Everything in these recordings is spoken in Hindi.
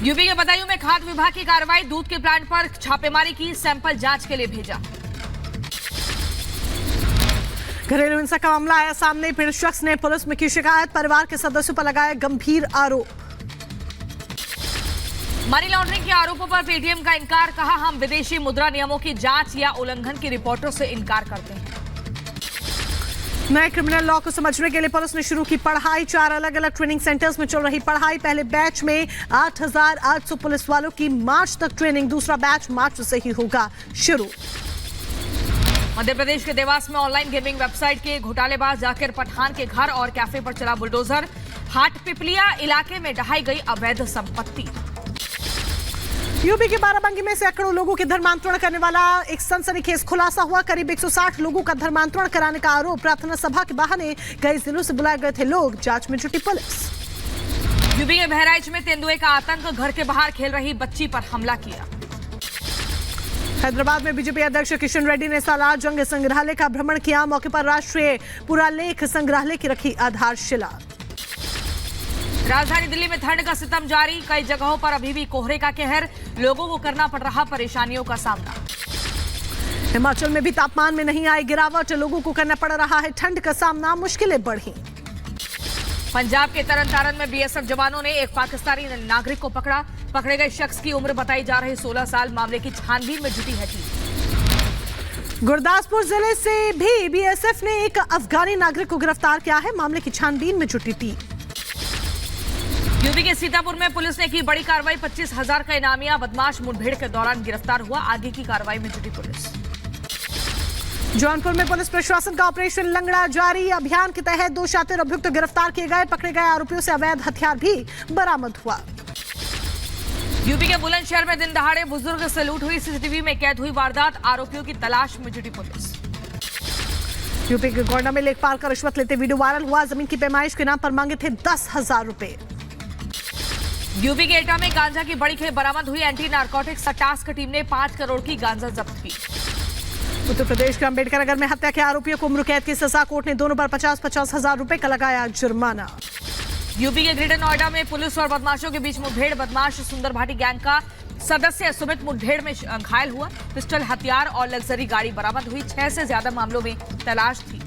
यूपी के बदायूं में खाद्य विभाग की कार्रवाई, दूध के प्लांट पर छापेमारी की, सैंपल जांच के लिए भेजा। घरेलू हिंसा का मामला आया सामने, पीड़ित शख्स ने पुलिस में की शिकायत, परिवार के सदस्यों पर लगाए गंभीर आरोप। मनी लॉन्ड्रिंग के आरोपों पर पेटीएम का इनकार, कहा हम विदेशी मुद्रा नियमों की जांच या उल्लंघन की रिपोर्टों से इनकार करते हैं। नए क्रिमिनल लॉ को समझने के लिए पुलिस ने शुरू की पढ़ाई, 4 अलग अलग ट्रेनिंग सेंटर्स में चल रही पढ़ाई। पहले बैच में 8,800 पुलिस वालों की मार्च तक ट्रेनिंग, दूसरा बैच मार्च से ही होगा शुरू। मध्य प्रदेश के देवास में ऑनलाइन गेमिंग वेबसाइट के घोटालेबाज जाकिर पठान के घर और कैफे पर चला बुलडोजर, हाट पिपलिया इलाके में ढहाई गई अवैध संपत्ति। यूपी के बाराबंकी में सैकड़ों लोगों के धर्मांतरण करने वाला एक सनसनीखेज खुलासा हुआ। करीब 160 लोगों का धर्मांतरण कराने का आरोप। प्रार्थना सभा के बहाने कई जिलों से बुलाए गए थे लोग, जांच में जुटी पुलिस। यूपी के बहराइच में तेंदुए का आतंक, घर के बाहर खेल रही बच्ची पर हमला किया। हैदराबाद में बीजेपी अध्यक्ष किशन रेड्डी ने सालार जंग संग्रहालय का भ्रमण किया। मौके पर राष्ट्रीय पुरालेख संग्रहालय की रखी आधारशिला। राजधानी दिल्ली में ठंड का सितम जारी, कई जगहों पर अभी भी कोहरे का कहर, लोगों को करना पड़ रहा परेशानियों का सामना। हिमाचल में भी तापमान में नहीं आई गिरावट, लोगों को करना पड़ रहा है ठंड का सामना, मुश्किलें बढ़ी। पंजाब के तरन तारण में बीएसएफ जवानों ने एक पाकिस्तानी नागरिक को पकड़ा। पकड़े गए शख्स की उम्र बताई जा रही 16 साल, मामले की छानबीन में जुटी है टीम। गुरदासपुर जिले से भी बीएसएफ ने एक अफगानी नागरिक को गिरफ्तार किया है, मामले की छानबीन में जुटी टीम। यूपी के सीतापुर में पुलिस ने की बड़ी कार्रवाई, 25,000 का इनामिया बदमाश मुठभेड़ के दौरान गिरफ्तार हुआ, आगे की कार्रवाई में जुटी पुलिस। जौनपुर में पुलिस प्रशासन का ऑपरेशन लंगड़ा जारी, अभियान के तहत 2 शातिर अभियुक्त गिरफ्तार किए गए। पकड़े गए आरोपियों से अवैध हथियार भी बरामद हुआ। यूपी के बुलंदशहर में दिन दहाड़े बुजुर्ग से लूट हुई, सीसीटीवी में कैद हुई वारदात, आरोपियों की तलाश में जुटी पुलिस। यूपी के गोंडा में लेखपाल का रिश्वत लेते वीडियो वायरल हुआ, जमीन की पैमाइश के नाम पर मांगे थे 10,000 रुपए। यूपी के एटा में गांजा की बड़ी खेप बरामद हुई, एंटी नारकोटिक्स टास्क टीम ने 5 करोड़ की गांजा जब्त की। उत्तर प्रदेश के अंबेडकर नगर में हत्या के आरोपियों को उम्र कैद की सजा, कोर्ट ने दोनों पर 50-50 हजार रुपए का लगाया जुर्माना। यूपी के ग्रेटर नोएडा में पुलिस और बदमाशों के बीच मुठभेड़, बदमाश सुंदर भाटी गैंग का सदस्य सुमित मुठभेड़ में घायल हुआ, पिस्टल, हथियार और लग्जरी गाड़ी बरामद हुई, 6 से ज्यादा मामलों में तलाश थी।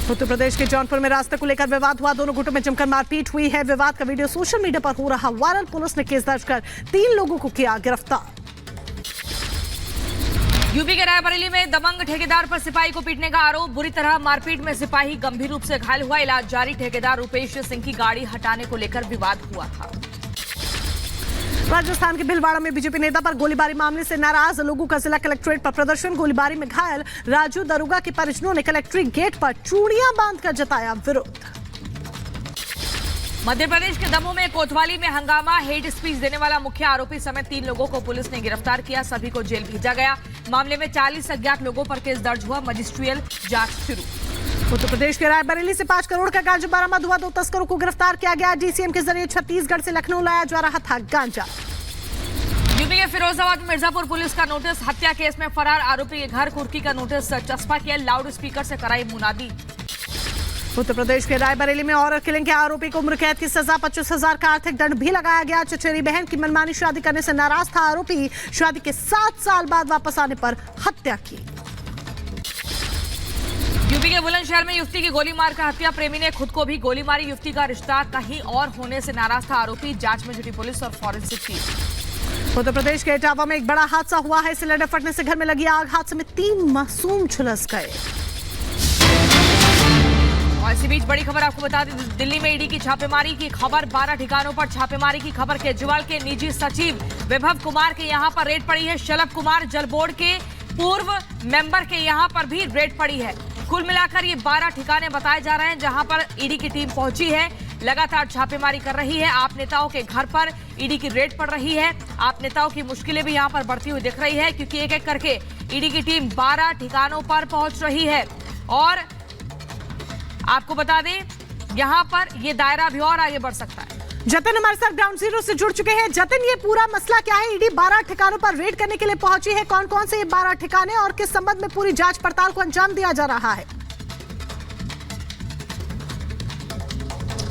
उत्तर प्रदेश के जौनपुर में रास्ते को लेकर विवाद हुआ, दोनों गुटों में जमकर मारपीट हुई है। विवाद का वीडियो सोशल मीडिया पर हो रहा वायरल, पुलिस ने केस दर्ज कर 3 लोगों को किया गिरफ्तार। यूपी के रायबरेली में दबंग ठेकेदार पर सिपाही को पीटने का आरोप, बुरी तरह मारपीट में सिपाही गंभीर रूप से घायल हुआ, इलाज जारी। ठेकेदार रुपेश सिंह की गाड़ी हटाने को लेकर विवाद हुआ था। राजस्थान के भिलवाड़ा में बीजेपी नेता पर गोलीबारी मामले से नाराज लोगों का जिला कलेक्ट्रेट पर प्रदर्शन, गोलीबारी में घायल राजू दरोगा के परिजनों ने कलेक्ट्रेट गेट पर चूड़ियां बांधकर जताया विरोध। मध्य प्रदेश के दमोह में कोतवाली में हंगामा, हेट स्पीच देने वाला मुख्य आरोपी समेत 3 लोगों को पुलिस ने गिरफ्तार किया, सभी को जेल भेजा गया। मामले में 40 अज्ञात लोगों पर केस दर्ज हुआ, मजिस्ट्रियल जांच शुरू। उत्तर प्रदेश के रायबरेली से 5 करोड़ का गांजा बरामद हुआ, 2 तस्करों को गिरफ्तार किया गया। डीसीएम के जरिए छत्तीसगढ़ से लखनऊ लाया जा रहा था गांजा। यूपी के फिरोजाबाद में मिर्जापुर पुलिस का नोटिस, हत्या केस में फरार आरोपी के घर कुर्की का नोटिस चस्पा किया, लाउड स्पीकर से कराई मुनादी। उत्तर प्रदेश के रायबरेली में ऑर्डर किलिंग के आरोपी को उम्र कैद की सजा, 25,000 का आर्थिक दंड भी लगाया गया। चचेरी बहन की मनमानी शादी करने से नाराज था आरोपी, शादी के 7 साल बाद वापस आने पर हत्या की। यूपी के बुलंदशहर में युवती की गोली मारकर हत्या, प्रेमी ने खुद को भी गोली मारी, युवती का रिश्ता कहीं और होने से नाराज था आरोपी, जांच में जुटी पुलिस और फॉरेंसिक टीम। उत्तर प्रदेश के इटावा में एक बड़ा हादसा हुआ है, सिलेंडर फटने से घर में लगी आग, हादसे में 3 मासूम झुलस गए। और इसी बीच बड़ी खबर आपको बता दें, दिल्ली में ईडी की छापेमारी की खबर, 12 ठिकानों पर छापेमारी की खबर। केजरीवाल के निजी सचिव विभव कुमार के यहां पर रेड पड़ी है, शलभ कुमार जल बोर्ड के पूर्व मेंबर के यहां पर भी रेड पड़ी है। कुल मिलाकर ये 12 ठिकाने बताए जा रहे हैं जहां पर ईडी की टीम पहुंची है, लगातार छापेमारी कर रही है। आप नेताओं के घर पर ईडी की रेड पड़ रही है, आप नेताओं की मुश्किलें भी यहां पर बढ़ती हुई दिख रही है, क्योंकि एक एक करके ईडी की टीम 12 ठिकानों पर पहुंच रही है। और आपको बता दें यहां पर ये दायरा भी और आगे बढ़ सकता है। जतिन हमारे साथ ग्राउंड जीरो से जुड़ चुके हैं। जतिन, ये पूरा मसला क्या है? ईडी 12 ठिकानों पर रेड करने के लिए पहुंची है, कौन कौन से ये 12 ठिकाने और किस संबंध में पूरी जांच पड़ताल को अंजाम दिया जा रहा है?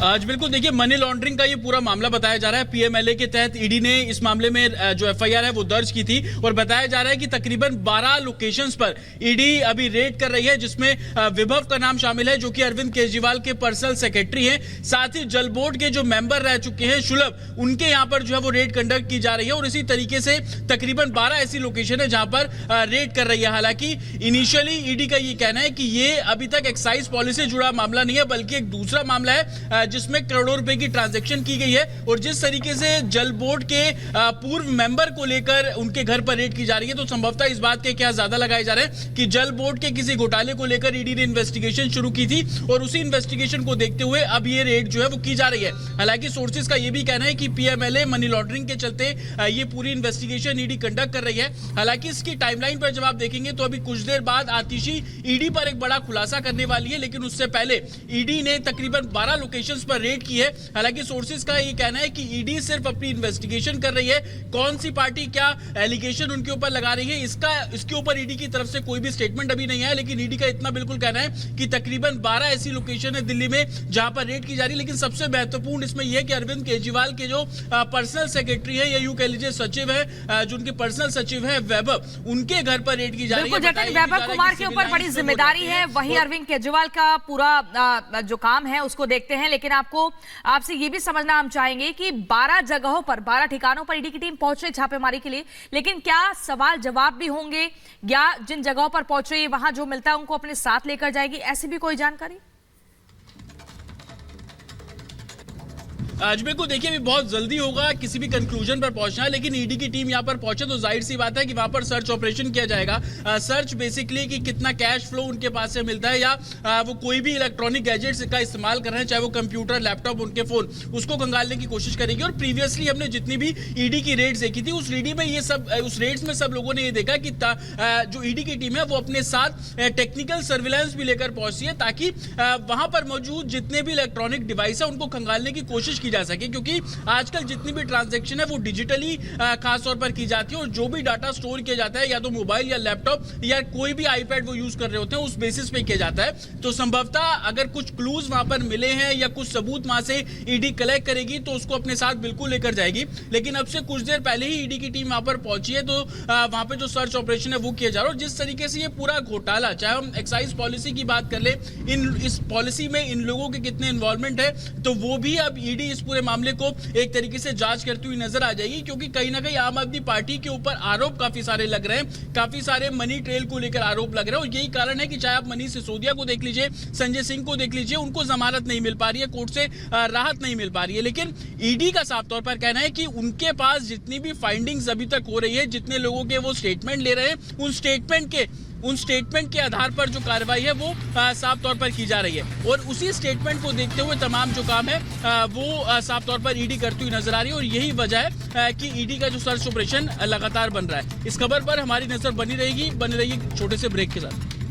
आज बिल्कुल देखिए, मनी लॉन्ड्रिंग का ये पूरा मामला बताया जा रहा है। पीएमएलए के तहत ईडी ने इस मामले में जो एफआईआर है वो दर्ज की थी और बताया जा रहा है कि तकरीबन 12 लोकेशंस पर ईडी अभी रेड कर रही है, जिसमें विभव का नाम शामिल है जो कि अरविंद केजरीवाल के पर्सनल सेक्रेटरी हैं। साथ ही जल बोर्ड के जो मेंबर रह चुके हैं शुलभ, उनके यहां पर जो है वो रेड कंडक्ट की जा रही है और इसी तरीके से तकरीबन 12 ऐसी लोकेशन है जहां पर रेड कर रही है। हालांकि इनिशियली ईडी का ये कहना है कि ये अभी तक एक्साइज पॉलिसी से जुड़ा मामला नहीं है, बल्कि एक दूसरा मामला है जिसमें करोड़ों रुपए की ट्रांजैक्शन की गई है। और जिस तरीके से जल बोर्ड के पूर्व मेंबर को लेकर उनके घर पर रेड की जा रही है, तो संभवतः इस बात के क्या ज्यादा लगाए जा रहे हैं कि जल बोर्ड के किसी घोटाले को लेकर ईडी ने इन्वेस्टिगेशन शुरू की थी और उसी इन्वेस्टिगेशन को देखते हुए अब ये रेड जो है वो की जा रही है। हालांकि सोर्सेज का ये भी कहना है कि पीएमएलए मनी लॉन्ड्रिंग के चलते ये पूरी इन्वेस्टिगेशन ईडी कंडक्ट कर रही है। हालांकि इसकी टाइमलाइन पर जब आप देखेंगे तो अभी कुछ देर बाद आतिशी ईडी पर एक बड़ा खुलासा करने वाली है, लेकिन उससे पहले ईडी ने तकरीबन 12 लोकेशंस पर रेड की है। हालांकि सोर्सेज का ये कहना है कि ईडी सिर्फ अपनी इन्वेस्टिगेशन कर रही है, कौन सी पार्टी क्या एलिगेशन उनके ऊपर लगा रही है इसके ऊपर ईडी की तरफ से कोई भी स्टेटमेंट अभी नहीं है। लेकिन ईडी का इतना बिल्कुल कहना है कि तकरीबन 12 ऐसी लोकेशन है दिल्ली में जहां पर रेड की जा रही है। लेकिन सबसे महत्वपूर्ण इसमें यह है कि अरविंद केजरीवाल के जो पर्सनल सेक्रेटरी है या यूं कह लीजिए सचिव है, जो उनके पर्सनल सचिव है वैभव, उनके घर पर रेड की जा रही है। वैभव कुमार के ऊपर बड़ी जिम्मेदारी है, वही अरविंद केजरीवाल का पूरा जो काम है उसको देखते हैं। लेकिन आपसे ये भी समझना हम चाहेंगे कि 12 जगहों पर 12 ठिकानों पर ईडी की टीम पहुंच रही छापेमारी के लिए, लेकिन क्या सवाल जवाब भी होंगे या जिन जगहों पर पहुंच रही है वहां जो मिलता है उनको अपने साथ लेकर जाएगी, ऐसी भी कोई जानकारी? आज बिल्कुल देखिए, अभी बहुत जल्दी होगा किसी भी कंक्लूजन पर पहुंचना है, लेकिन ईडी की टीम यहां पर पहुंचे तो जाहिर सी बात है कि वहां पर सर्च ऑपरेशन किया जाएगा। सर्च बेसिकली कि कितना कैश फ्लो उनके पास से मिलता है या वो कोई भी इलेक्ट्रॉनिक गैजेट्स का इस्तेमाल कर रहे हैं, चाहे वो कंप्यूटर, लैपटॉप, उनके फोन, उसको खंगालने की कोशिश करेगी। और प्रीवियसली हमने जितनी भी ईडी की रेड्स देखी थी उस रेड्स में सब लोगों ने ये देखा कि जो ईडी की टीम है वो अपने साथ टेक्निकल सर्विलांस भी लेकर पहुंचती है, ताकि वहां पर मौजूद जितने भी इलेक्ट्रॉनिक डिवाइस है उनको खंगालने की कोशिश की जा सके। क्योंकि आजकल जितनी भी ट्रांजैक्शन है वो डिजिटली खास तौर पर की जाती है और जो भी डाटा स्टोर किया जाता है या तो मोबाइल या लैपटॉप या कोई भी आईपैड वो यूज कर रहे होते हैं उस बेसिस पे किया जाता है। तो संभवतः अगर कुछ क्लूज वहां पर मिले हैं या कुछ सबूत वहां से ईडी कलेक्ट करेगी तो उसको अपने साथ बिल्कुल लेकर जाएगी। लेकिन अब से कुछ देर पहले ही ईडी की टीम वहां पर पहुंची है, तो वहां पर जो सर्च ऑपरेशन है वो किया जा रहा है। और जिस तरीके से ये पूरा घोटाला, चाहे हम एक्साइज पॉलिसी की बात कर ले, इस पॉलिसी में इन लोगों के कितने इन्वॉल्वमेंट है, तो वो भी अब ईडी इस पूरे मामले को एक तरीके से जांच करती हुई नजर आ जाएगी। क्योंकि कहीं ना कहीं आम आदमी पार्टी के ऊपर आरोप काफी सारे लग रहे हैं, काफी सारे मनी ट्रेल को लेकर आरोप लग रहे हैं। और यही कारण है कि चाहे आप मनीष सिसोदिया को देख लीजिए, संजय सिंह को देख लीजिए, उनको जमानत नहीं मिल पा रही है, कोर्ट से राहत नहीं मिल पा रही है। लेकिन ईडी का साफ तौर पर कहना है कि उनके पास जितनी भी फाइंडिंग्स अभी तक हो रही है, जितने लोगों के वो स्टेटमेंट ले रहे हैं, उन स्टेटमेंट के आधार पर जो कार्रवाई है वो साफ तौर पर की जा रही है। और उसी स्टेटमेंट को देखते हुए तमाम जो काम है वो साफ तौर पर ईडी करती हुई नजर आ रही है। और यही वजह है कि ईडी का जो सर्च ऑपरेशन लगातार बन रहा है। इस खबर पर हमारी नजर बनी रहेगी छोटे से ब्रेक के साथ।